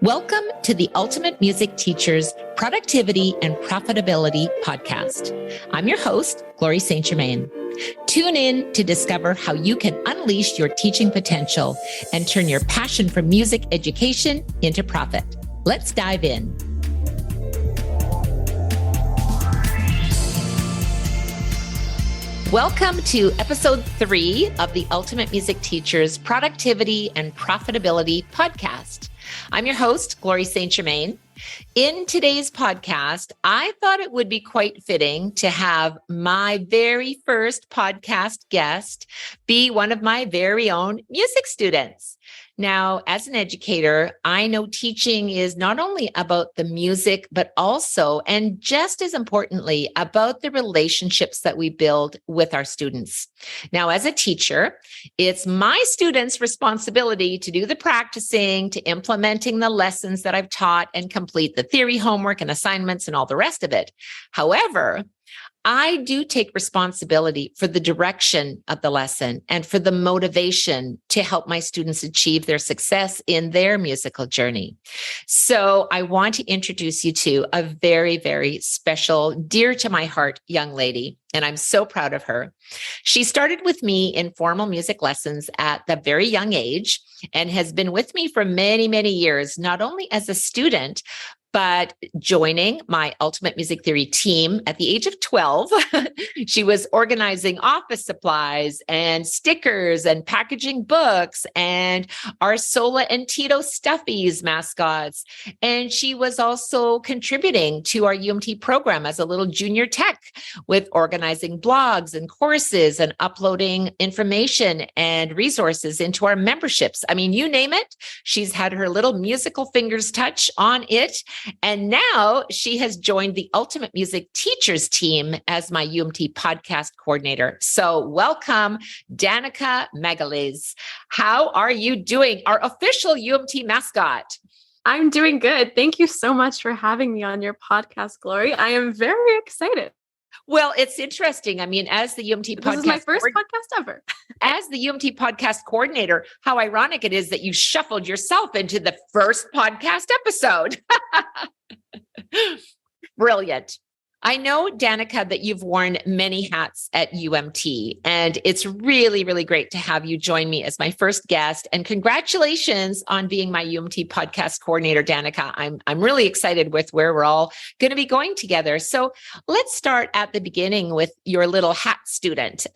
Welcome to the Ultimate Music Teacher's Productivity and Profitability Podcast. I'm your host, Glory St. Germain. Tune in to discover how you can unleash your teaching potential and turn your passion for music education into profit. Let's dive in. Welcome to episode 3 of the Ultimate Music Teacher's Productivity and Profitability Podcast. I'm your host, Glory St. Germain. In today's podcast, I thought it would be quite fitting to have my very first podcast guest be one of my very own music students. Now, as an educator, I know teaching is not only about the music, but also, and just as importantly, about the relationships that we build with our students. Now, as a teacher, it's my students' responsibility to do the practicing, to implementing the lessons that I've taught and complete the theory homework and assignments and all the rest of it. However, I do take responsibility for the direction of the lesson and for the motivation to help my students achieve their success in their musical journey. So I want to introduce you to a very, very special, dear to my heart young lady, and I'm so proud of her. She started with me in formal music lessons at the very young age and has been with me for many, many years, not only as a student, but joining my Ultimate Music Theory team at the age of 12. She was organizing office supplies and stickers and packaging books and our Sola and Tito Stuffies mascots. And she was also contributing to our UMT program as a little junior tech with organizing blogs and courses and uploading information and resources into our memberships. I mean, you name it, she's had her little musical fingers touch on it. And now she has joined the Ultimate Music Teachers team as my UMT podcast coordinator. So welcome, Danika Magalas. How are you doing? Our official UMT mascot. I'm doing good. Thank you so much for having me on your podcast, Glory. I am very excited. Well, it's interesting. I mean, as the UMT podcast, this is my first podcast ever. As the UMT podcast coordinator, how ironic it is that you shuffled yourself into the first podcast episode. Brilliant. I know, Danika, that you've worn many hats at UMT, and it's really, really great to have you join me as my first guest. And congratulations on being my UMT podcast coordinator, Danika. I'm really excited with where we're all going to be going together. So let's start at the beginning with your little hat student,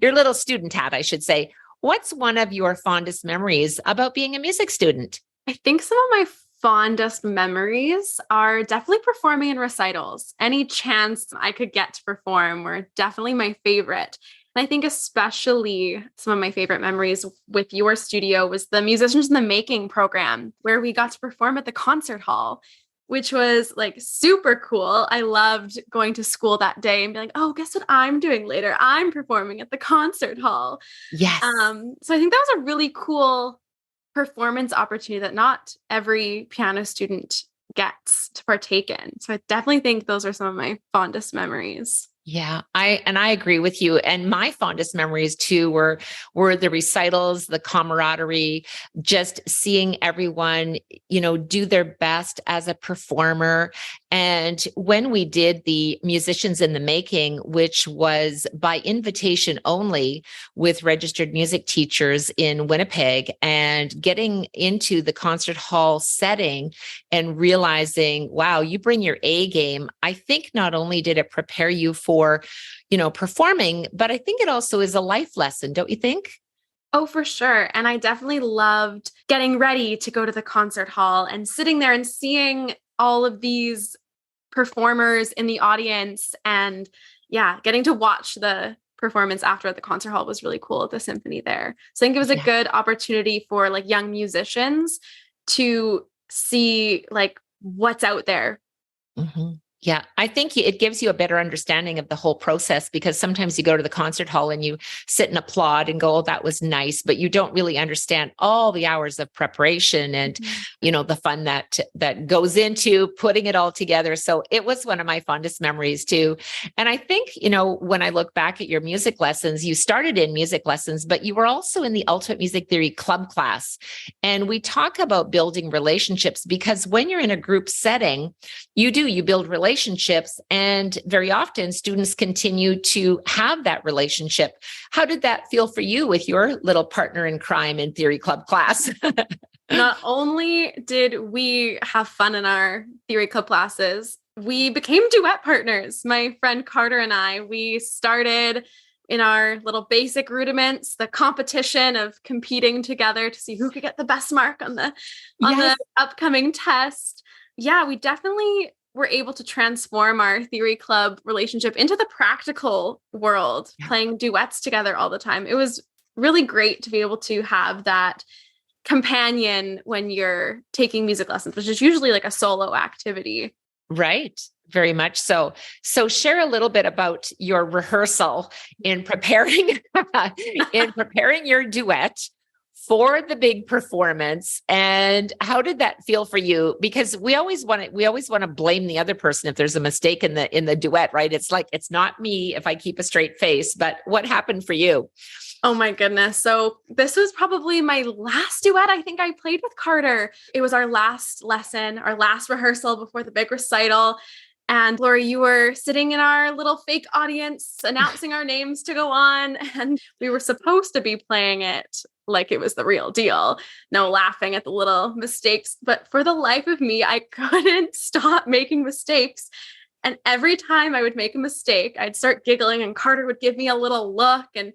your little student hat, I should say. What's one of your fondest memories about being a music student? I think some of my fondest memories are definitely performing in recitals. Any chance I could get to perform were definitely my favorite. And I think especially some of my favorite memories with your studio was the Musicians in the Making program, where we got to perform at the concert hall, which was like super cool. I loved going to school that day and be like, oh, guess what I'm doing later? I'm performing at the concert hall. Yes. So I think that was a really cool performance opportunity that not every piano student gets to partake in. So I definitely think those are some of my fondest memories. Yeah, I agree with you. And my fondest memories too were the recitals, the camaraderie, just seeing everyone, do their best as a performer. And when we did the Musicians in the Making, which was by invitation only with registered music teachers in Winnipeg, and getting into the concert hall setting and realizing, wow, you bring your A game. I think not only did it prepare you for performing, but I think it also is a life lesson, don't you think? Oh, for sure. And I definitely loved getting ready to go to the concert hall and sitting there and seeing all of these performers in the audience. And yeah, getting to watch the performance after at the concert hall was really cool at the symphony there. So I think it was a good opportunity for like young musicians to see like what's out there. Mm-hmm. Yeah, I think it gives you a better understanding of the whole process, because sometimes you go to the concert hall and you sit and applaud and go, oh, that was nice, but you don't really understand all the hours of preparation and, the fun that goes into putting it all together. So it was one of my fondest memories too. And I think, when I look back at your music lessons, you started in music lessons, but you were also in the Ultimate Music Theory Club class. And we talk about building relationships, because when you're in a group setting, you build relationships, and very often students continue to have that relationship. How did that feel for you with your little partner in crime in theory club class? Not only did we have fun in our theory club classes, we became duet partners. My friend Carter and I, we started in our little basic rudiments, the competition of competing together to see who could get the best mark on the upcoming test. Yeah, we definitely were able to transform our theory club relationship into the practical world, playing duets together all the time. It was really great to be able to have that companion when you're taking music lessons, which is usually like a solo activity. Right. Very much so. So share a little bit about your rehearsal in preparing your duet for the big performance. And how did that feel for you? Because we always want to blame the other person if there's a mistake in the duet, right? It's like, it's not me if I keep a straight face, but what happened for you? Oh my goodness. So this was probably my last duet I think I played with Carter. It was our last lesson, our last rehearsal before the big recital. And Lori, you were sitting in our little fake audience announcing our names to go on. And we were supposed to be playing it like it was the real deal. No laughing at the little mistakes. But for the life of me, I couldn't stop making mistakes. And every time I would make a mistake, I'd start giggling and Carter would give me a little look. And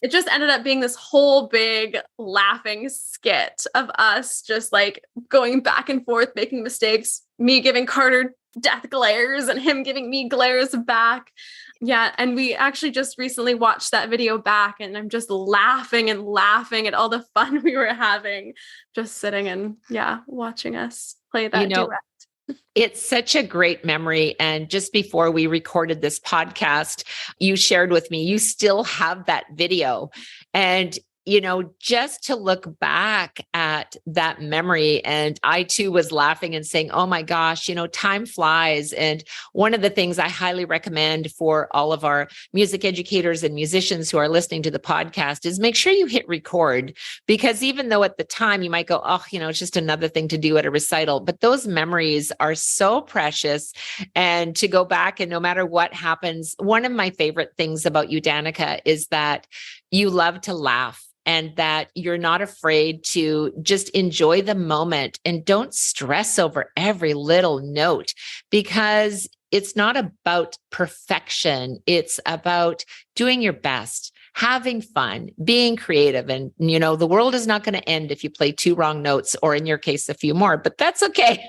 it just ended up being this whole big laughing skit of us just like going back and forth, making mistakes, me giving Carter death glares and him giving me glares back. Yeah. And we actually just recently watched that video back, and I'm just laughing and laughing at all the fun we were having, just sitting and watching us play that duet. It's such a great memory. And just before we recorded this podcast, you shared with me, you still have that video. And just to look back at that memory, and I too was laughing and saying, oh my gosh, time flies. And one of the things I highly recommend for all of our music educators and musicians who are listening to the podcast is make sure you hit record, because even though at the time you might go, oh, it's just another thing to do at a recital, but those memories are so precious. And to go back, and no matter what happens, one of my favorite things about you, Danika, is that you love to laugh, and that you're not afraid to just enjoy the moment and don't stress over every little note, because it's not about perfection. It's about doing your best, having fun, being creative. And, the world is not going to end if you play 2 wrong notes, or in your case, a few more, but that's okay.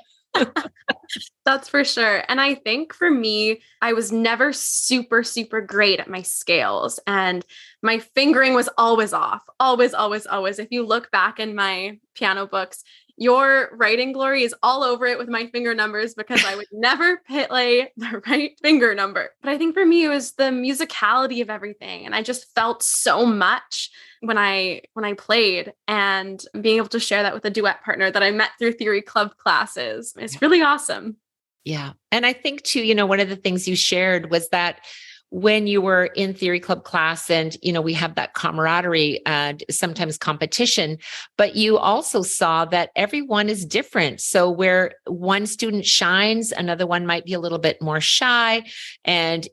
That's for sure. And I think for me, I was never super, super great at my scales, and my fingering was always off. Always, always, always. If you look back in my piano books, your writing, Glory, is all over it with my finger numbers, because I would never play the right finger number. But I think for me, it was the musicality of everything. And I just felt so much when I played, and being able to share that with a duet partner that I met through theory club classes is really awesome. Yeah. And I think too, one of the things you shared was that when you were in theory club class, and, we have that camaraderie and sometimes competition, but you also saw that everyone is different. So where one student shines, another one might be a little bit more shy. And,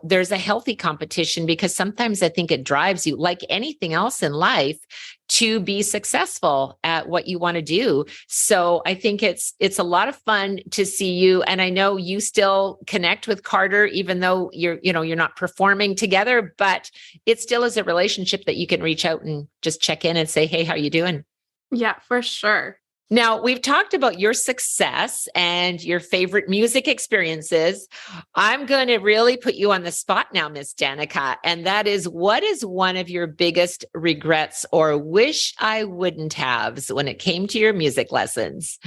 there's a healthy competition, because sometimes I think it drives you, like anything else in life, to be successful at what you want to do. So I think it's a lot of fun to see you. And I know you still connect with Carter, even though you're not performing together, but it still is a relationship that you can reach out and just check in and say, hey, how you doing? Yeah, for sure. Now, we've talked about your success and your favorite music experiences. I'm going to really put you on the spot now, Miss Danika. And that is, what is one of your biggest regrets or wish I wouldn't have when it came to your music lessons?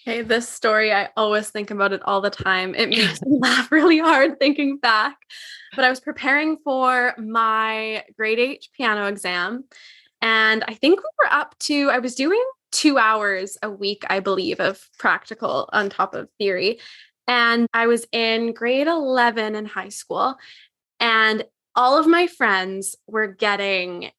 Hey, this story, I always think about it all the time. It makes me laugh really hard thinking back. But I was preparing for my grade 8 piano exam. And I think we were I was doing 2 hours a week, I believe, of practical on top of theory. And I was in grade 11 in high school. And all of my friends were getting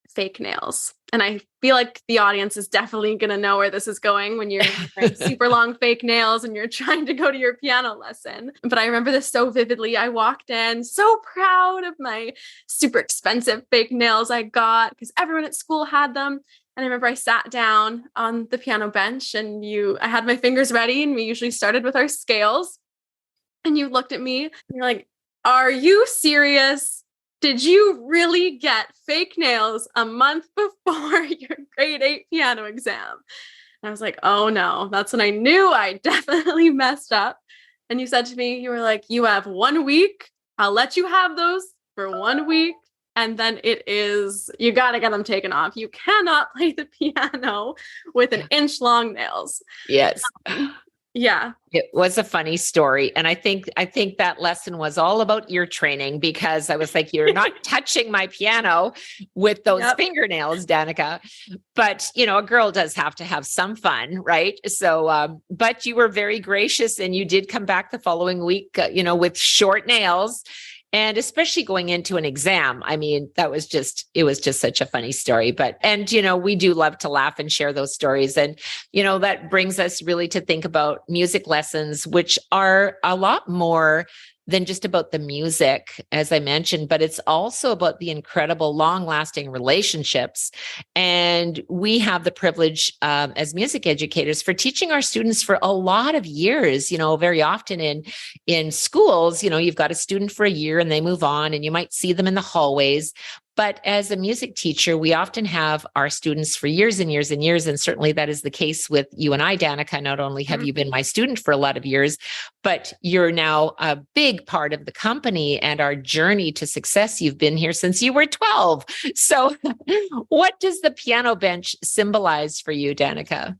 fake nails. And I feel like the audience is definitely going to know where this is going when you're wearing super long fake nails and you're trying to go to your piano lesson. But I remember this so vividly. I walked in so proud of my super expensive fake nails I got because everyone at school had them. And I remember I sat down on the piano bench and I had my fingers ready, and we usually started with our scales. And you looked at me and you're like, "Are you serious? Did you really get fake nails a month before your grade 8 piano exam?" And I was like, "Oh no," that's when I knew I definitely messed up. And you said to me, you were like, "You have 1 week. I'll let you have those for 1 week. And then you got to get them taken off. You cannot play the piano with an inch long nails." Yes. Yeah. It was a funny story. And I think that lesson was all about ear training, because I was like, you're not touching my piano with those fingernails, Danika. But, a girl does have to have some fun, right? So, but you were very gracious, and you did come back the following week, with short nails. And especially going into an exam. I mean, it was just such a funny story. And we do love to laugh and share those stories. And, that brings us really to think about music lessons, which are a lot more than just about the music, as I mentioned, but it's also about the incredible long-lasting relationships. And we have the privilege as music educators for teaching our students for a lot of years. Very often in schools, you've got a student for a year and they move on, and you might see them in the hallways. But as a music teacher, we often have our students for years and years and years. And certainly that is the case with you and I, Danika. Not only have you been my student for a lot of years, but you're now a big part of the company and our journey to success. You've been here since you were 12. So what does the piano bench symbolize for you, Danika?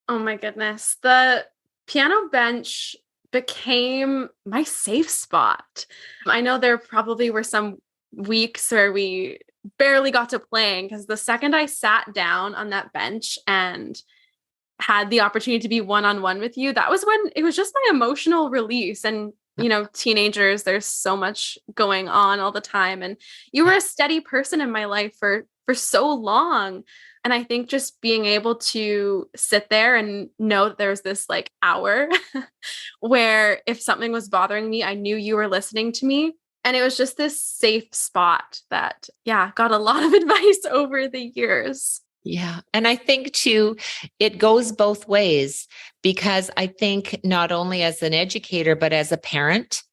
Oh my goodness. The piano bench became my safe spot. I know there probably were some weeks where we barely got to playing, because the second I sat down on that bench and had the opportunity to be one-on-one with you, that was when it was just my emotional release. And teenagers, there's so much going on all the time, and you were a steady person in my life for so long. And I think just being able to sit there and know that there's this hour where if something was bothering me, I knew you were listening to me. And it was just this safe spot that, got a lot of advice over the years. Yeah. And I think too, it goes both ways, because I think not only as an educator, but as a parent,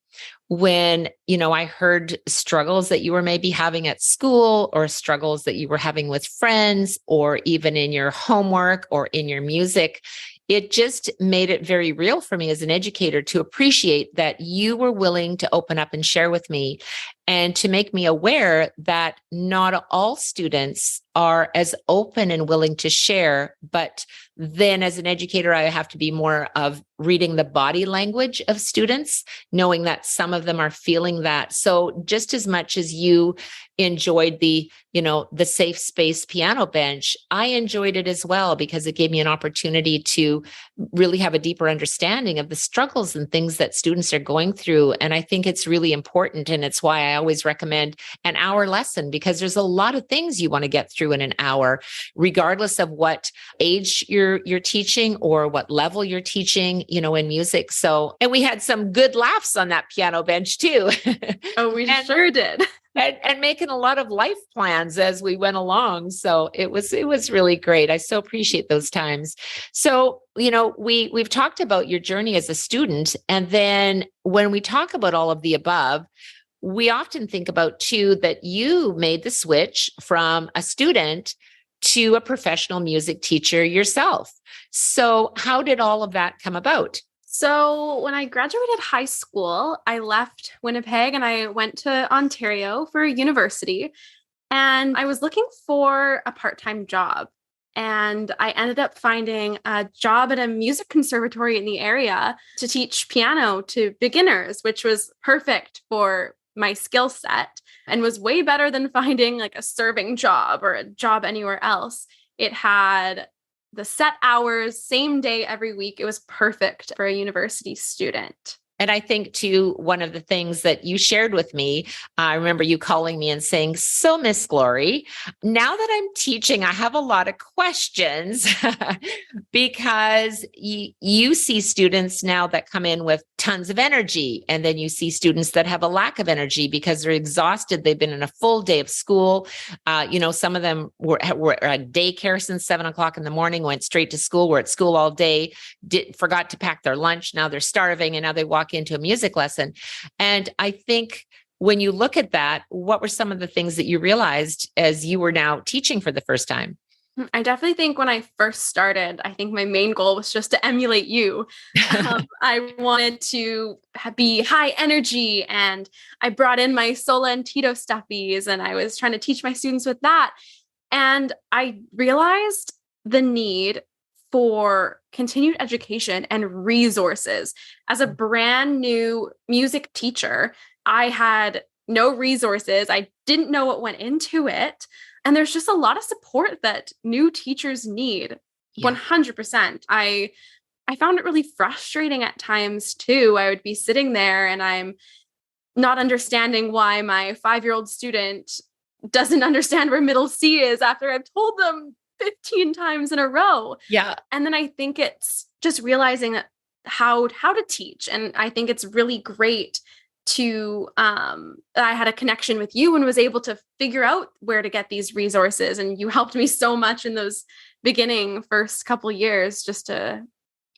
when, I heard struggles that you were maybe having at school, or struggles that you were having with friends, or even in your homework or in your music, it just made it very real for me as an educator to appreciate that you were willing to open up and share with me, and to make me aware that not all students are as open and willing to share. But then as an educator, I have to be more of reading the body language of students, knowing that some of them are feeling that. So just as much as you enjoyed the safe space piano bench, I enjoyed it as well, because it gave me an opportunity to really have a deeper understanding of the struggles and things that students are going through. And I think it's really important. And it's why I always recommend an hour lesson, because there's a lot of things you want to get through in an hour, regardless of what age you're teaching or what level you're teaching, in music. So, and we had some good laughs on that piano bench too. Oh, we sure did. And making a lot of life plans as we went along. So it was really great. I so appreciate those times. So, we've talked about your journey as a student. And then when we talk about all of the above, we often think about too, that you made the switch from a student to a professional music teacher yourself. So how did all of that come about? So when I graduated high school, I left Winnipeg and I went to Ontario for university. And I was looking for a part-time job. And I ended up finding a job at a music conservatory in the area to teach piano to beginners, which was perfect for my skill set and was way better than finding like a serving job or a job anywhere else. It had the set hours, same day every week. It was perfect for a university student. And I think too, one of the things that you shared with me, I remember you calling me and saying, "So Miss Glory, now that I'm teaching, I have a lot of questions," because you see students now that come in with tons of energy. And then you see students that have a lack of energy because they're exhausted. They've been in a full day of school. Some of them were at daycare since 7 o'clock in the morning, went straight to school, were at school all day, forgot to pack their lunch. Now they're starving and now they walk into a music lesson. And I think when you look at that, what were some of the things that you realized as you were now teaching for the first time? I definitely think when I first started, I think my main goal was just to emulate you. I wanted to be high energy, and I brought in my Sola and Tito stuffies, and I was trying to teach my students with that. And I realized the need for continued education and resources. As a brand new music teacher, I had no resources. I didn't know what went into it. And there's just a lot of support that new teachers need. Yeah. 100%. I found it really frustrating at times too. I would be sitting there and I'm not understanding why my 5-year-old student doesn't understand where middle C is after I've told them 15 times in a row. Yeah. And then I think it's just realizing how to teach. And I think it's really great to I had a connection with you and was able to figure out where to get these resources. And you helped me so much in those beginning first couple years just to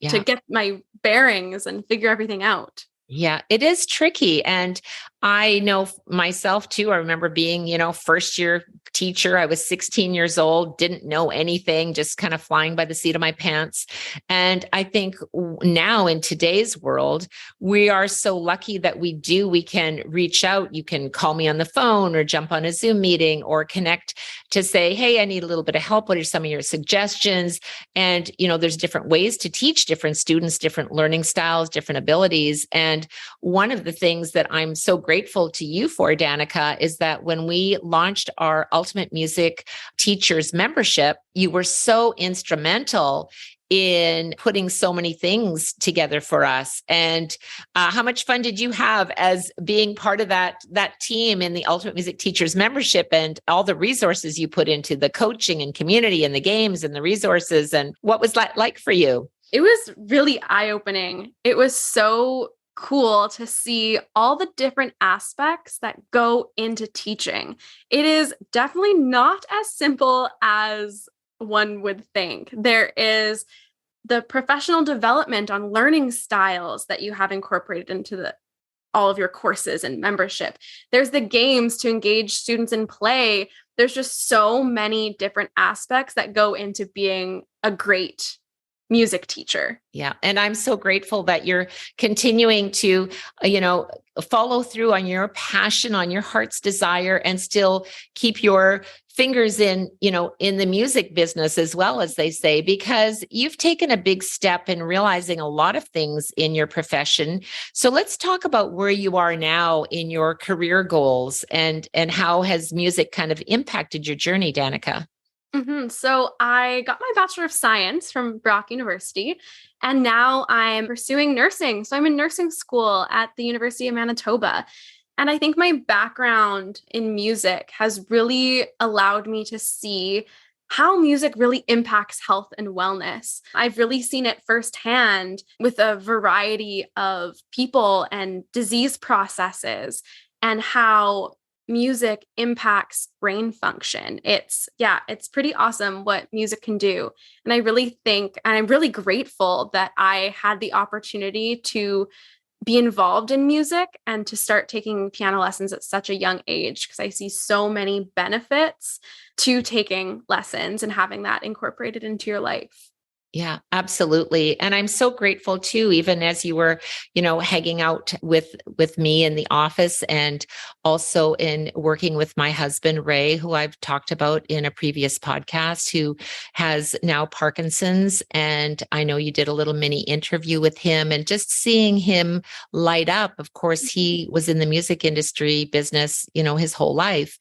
get my bearings and figure everything out. Yeah, it is tricky. And I know myself too. I remember being, first year teacher. I was 16 years old, didn't know anything, just kind of flying by the seat of my pants. And I think now in today's world, we are so lucky that we can reach out. You can call me on the phone or jump on a Zoom meeting or connect to say, "Hey, I need a little bit of help. What are some of your suggestions?" And, there's different ways to teach different students, different learning styles, different abilities. And one of the things that I'm so grateful to you for, Danika, is that when we launched our Ultimate Music Teachers membership, you were so instrumental in putting so many things together for us. And how much fun did you have as being part of that team in the Ultimate Music Teachers membership, and all the resources you put into the coaching and community and the games and the resources? And what was that like for you? It was really eye-opening. It was so cool to see all the different aspects that go into teaching. It is definitely not as simple as one would think. There is the professional development on learning styles that you have incorporated into all of your courses and membership. There's the games to engage students in play. There's just so many different aspects that go into being a great music teacher. Yeah. And I'm so grateful that you're continuing to, follow through on your passion, on your heart's desire, and still keep your fingers in the music business as well, as they say, because you've taken a big step in realizing a lot of things in your profession. So let's talk about where you are now in your career goals, and how has music kind of impacted your journey, Danika? So I got my Bachelor of Science from Brock University, and now I'm pursuing nursing. So I'm in nursing school at the University of Manitoba. And I think my background in music has really allowed me to see how music really impacts health and wellness. I've really seen it firsthand with a variety of people and disease processes, and how music impacts brain function. It's pretty awesome what music can do. And I really think, and I'm really grateful that I had the opportunity to be involved in music and to start taking piano lessons at such a young age, because I see so many benefits to taking lessons and having that incorporated into your life. Yeah, absolutely. And I'm so grateful too, even as you were, hanging out with me in the office and also in working with my husband, Ray, who I've talked about in a previous podcast, who has now Parkinson's. And I know you did a little mini interview with him, and just seeing him light up. Of course, he was in the music industry business, his whole life,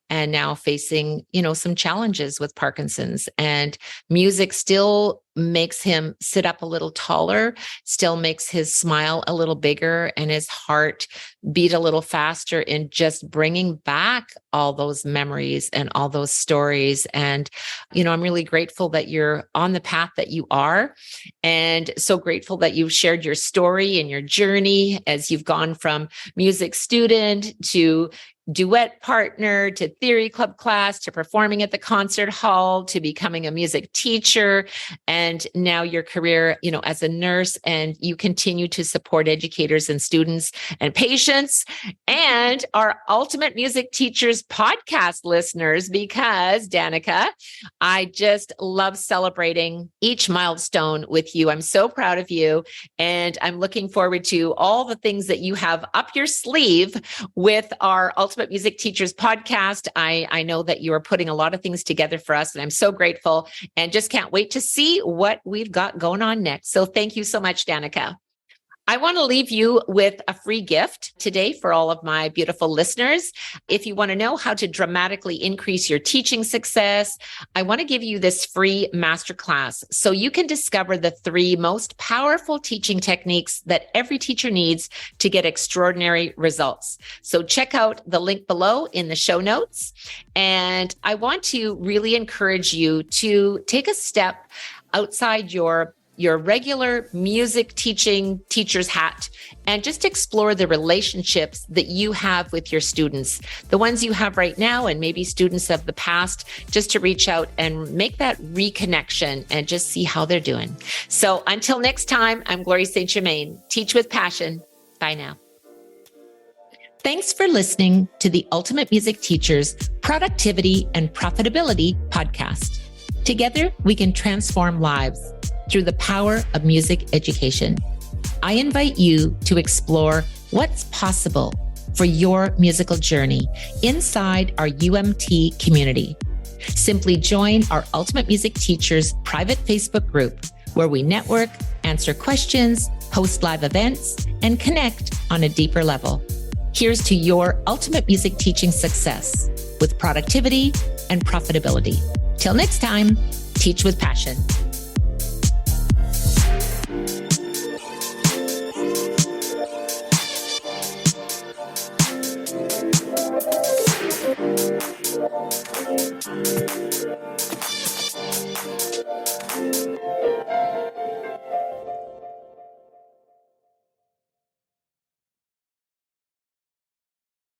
and now facing, some challenges with Parkinson's. And music still makes him sit up a little taller, still makes his smile a little bigger and his heart beat a little faster, in just bringing back all those memories and all those stories. And, I'm really grateful that you're on the path that you are, and so grateful that you've shared your story and your journey as you've gone from music student to duet partner to theory club class to performing at the concert hall to becoming a music teacher, and now your career, as a nurse, and you continue to support educators and students and patients and our Ultimate Music Teachers podcast listeners, because Danika, I just love celebrating each milestone with you. I'm so proud of you, and I'm looking forward to all the things that you have up your sleeve with our Ultimate Music Teachers podcast. I know that you are putting a lot of things together for us, and I'm so grateful and just can't wait to see what we've got going on next. So thank you so much, Danika. I want to leave you with a free gift today for all of my beautiful listeners. If you want to know how to dramatically increase your teaching success, I want to give you this free masterclass so you can discover the 3 most powerful teaching techniques that every teacher needs to get extraordinary results. So check out the link below in the show notes. And I want to really encourage you to take a step outside your regular music teacher's hat and just explore the relationships that you have with your students, the ones you have right now and maybe students of the past, just to reach out and make that reconnection and just see how they're doing. So until next time, I'm Glory St. Germain. Teach with passion. Bye now. Thanks for listening to the Ultimate Music Teachers Productivity and Profitability Podcast. Together, we can transform lives through the power of music education. I invite you to explore what's possible for your musical journey inside our UMT community. Simply join our Ultimate Music Teachers private Facebook group, where we network, answer questions, host live events, and connect on a deeper level. Here's to your ultimate music teaching success with productivity and profitability. Till next time, teach with passion.